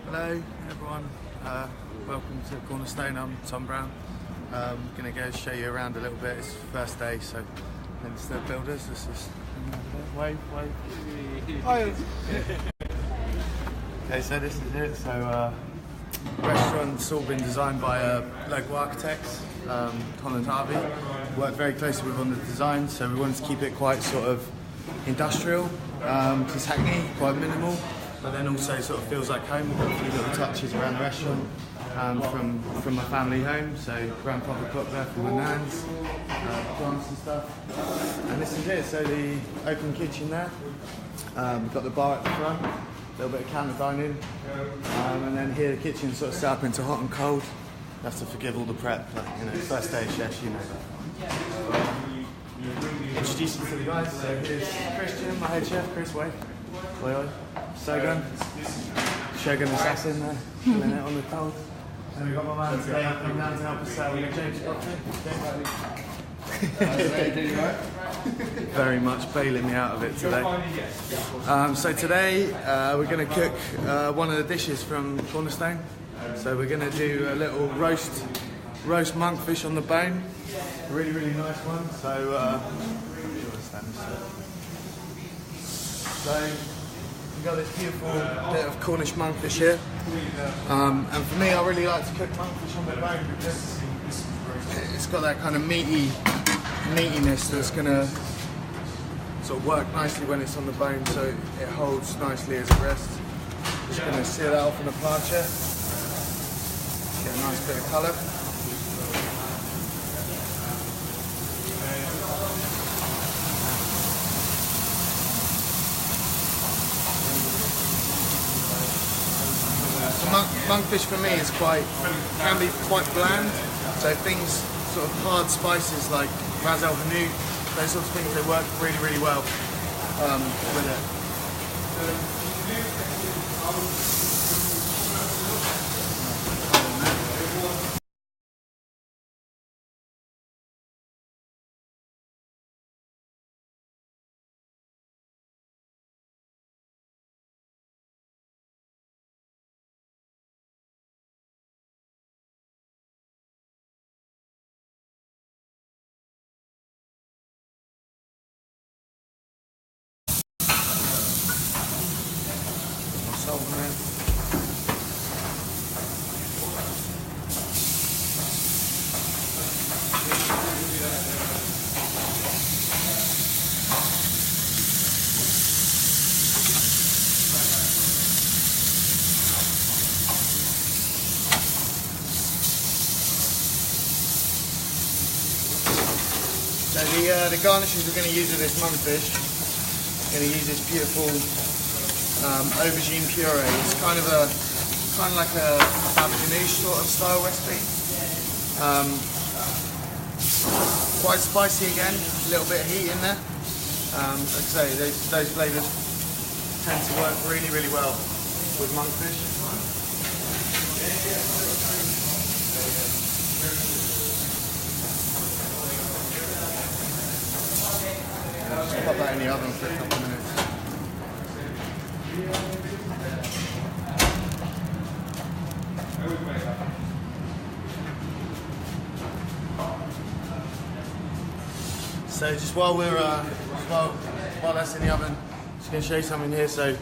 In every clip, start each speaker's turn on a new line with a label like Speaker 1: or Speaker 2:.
Speaker 1: Hello everyone, welcome to Cornerstone. I'm Tom Brown. Gonna go show you around a little bit. It's the first day, so it's the builders. This is wave. Hi. Okay, so this is it. So restaurant's all been designed by local architects, Colin Harvey. Worked very closely with on the design, so we wanted to keep it quite sort of industrial, because Hackney, quite minimal, but then also sort of feels like home. We've got a few little touches around the restaurant from my family home, so grandfather cooked there from my nan's, plants and stuff. And this is it, so the open kitchen there. We've got the bar at the front, a little bit of counter dining, and then here the kitchen sort of set up into hot and cold. You have to forgive all the prep, like, you know, first day chefs, you know that. Introduce you to the guys. So here's Christian, my head chef, Chris Way. Oi. Shogun Assassin there, killing it on the cold. And we've got my man today coming down to help us out with James very much bailing me out of it today. So today we're going to cook one of the dishes from Cornerstone. So we're going to do a little roast monkfish on the bone. A really nice one. So we've got this beautiful bit of Cornish monkfish here. And for me, I really like to cook monkfish on the bone because it's got that kind of meatiness that's going to sort of work nicely when it's on the bone, so it holds nicely as a rest. Just going to seal that off in a plancha. Get a nice bit of colour. Monkfish for me can be quite bland, so things sort of hard spices like ras el hanout, those sorts of things, they work really well with it. So the garnishes we're going to use with this monkfish, we're going to use this beautiful aubergine puree. It's kind of like a baba ganoush sort of style recipe. Quite spicy again, a little bit of heat in there. Like I say, those flavours tend to work really well with monkfish. Just pop that in the oven for a couple of minutes. So just while that's in the oven, just going to show you something here. So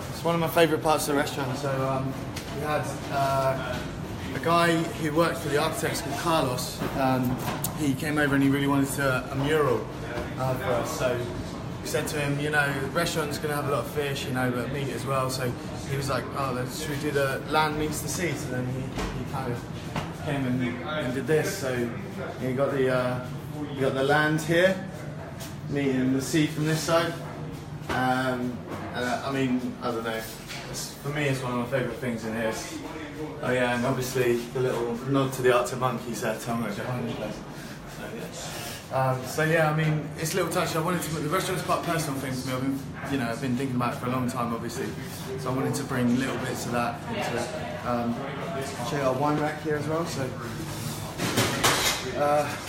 Speaker 1: it's one of my favourite parts of the restaurant. So we had a guy who worked for the architects called Carlos. He came over and he really wanted a mural for us. So we said to him, you know, the restaurant's going to have a lot of fish, you know, but meat as well. So he was like, oh, should we do the land meets the sea? So then he kind of came and did this. So you got the land here, meeting the sea from this side. I mean, I don't know. For me, it's one of my favourite things in here. Oh yeah, and obviously the little nod to the Arctic monkeys there, Tom, behind the place. So yeah, I mean, it's a little touch. I wanted to. The restaurant's quite a personal thing for me. I've been thinking about it for a long time, obviously. So I wanted to bring little bits of that into it. Check out our wine rack here as well. So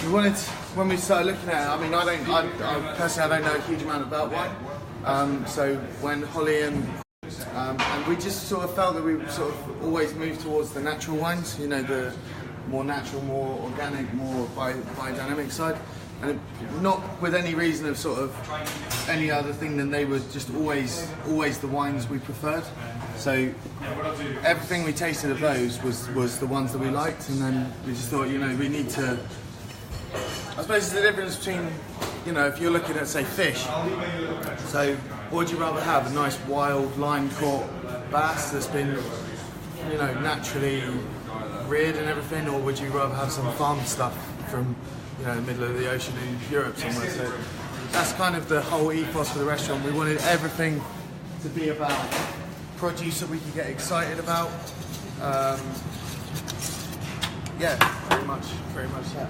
Speaker 1: we wanted, when we started looking at it. I mean, I personally don't know a huge amount about wine. So when Holly and we just sort of felt that we sort of always moved towards the natural wines, you know, the more natural, more organic, more biodynamic side, and not with any reason of sort of any other thing than they were just always the wines we preferred. So everything we tasted of those was the ones that we liked, and then we just thought, you know, we need to. I suppose it's the difference between, you know, if you're looking at, say, fish. So, would you rather have a nice wild line-caught bass that's been, you know, naturally reared and everything, or would you rather have some farm stuff from, you know, the middle of the ocean in Europe somewhere? So that's kind of the whole ethos for the restaurant. We wanted everything to be about produce that we could get excited about. Yeah, very much that.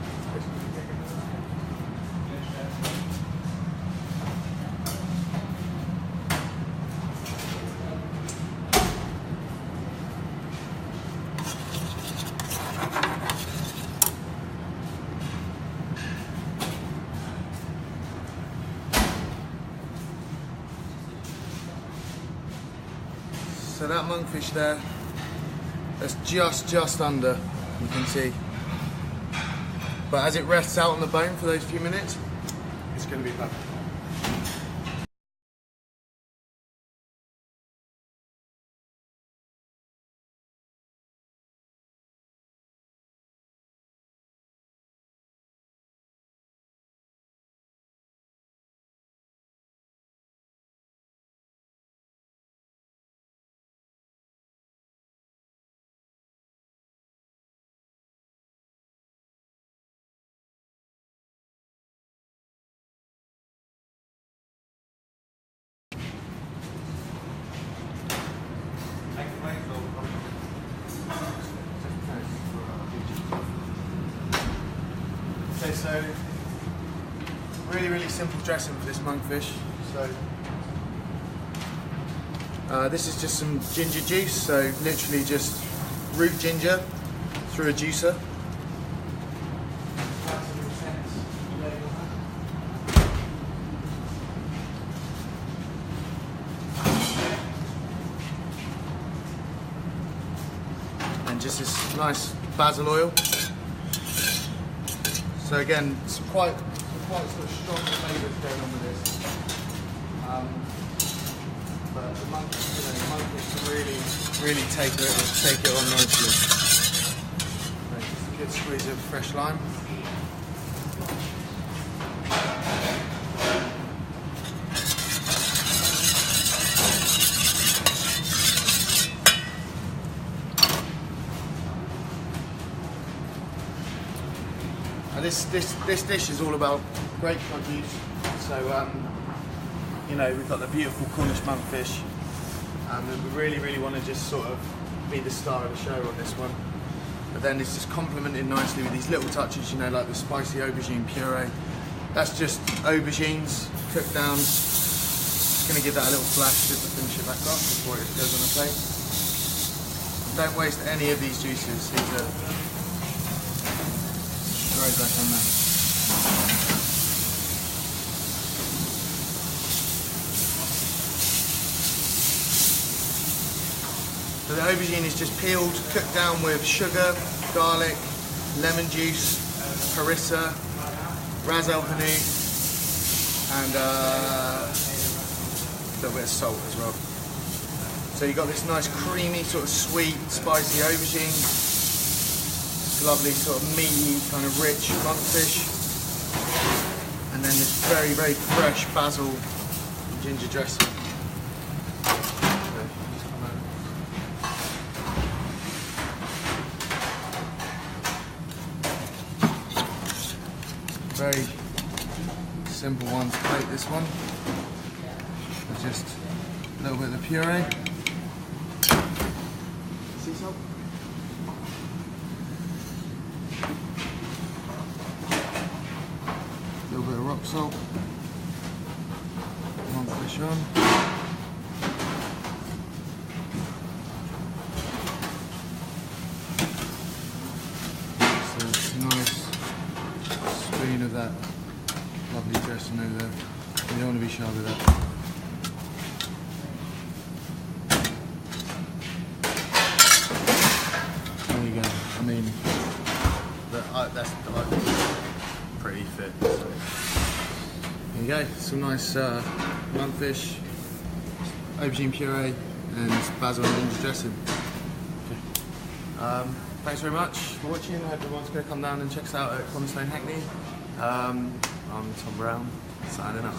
Speaker 1: So that monkfish there, that's just under, you can see. But as it rests out on the bone for those few minutes, it's going to be perfect. Okay, so really simple dressing for this monkfish. So this is just some ginger juice, so literally just root ginger through a juicer. And just this nice basil oil. So again, some quite sort of strong flavours going on with this. But the monkfish can really take it on nicely. Right, just a good squeeze of fresh lime. This dish is all about great produce. So you know, we've got the beautiful Cornish monkfish, and we really want to just sort of be the star of the show on this one. But then it's just complemented nicely with these little touches, you know, like the spicy aubergine puree. That's just aubergines cooked down. Just going to give that a little flash just to finish it back off before it goes on the plate. Don't waste any of these juices. These are straight back on there. So the aubergine is just peeled, cooked down with sugar, garlic, lemon juice, harissa, ras el hanout, and a little bit of salt as well. So you've got this nice creamy, sort of sweet, spicy aubergine, lovely sort of meaty, kind of rich monkfish, and then this very fresh basil ginger dressing. Very simple one to plate this one. With just a little bit of the puree. Sea salt. A little bit of rock salt. Monkfish on. So it's nice spoon of that lovely dressing over there. You don't want to be shy with that. I'm pretty fit. So. There you go, some nice mudfish, aubergine puree, and basil and ginger dressing. Okay. Thanks very much for watching. I hope everyone's going to come down and check us out at Cornerstone, Hackney. I'm Tom Brown, signing up.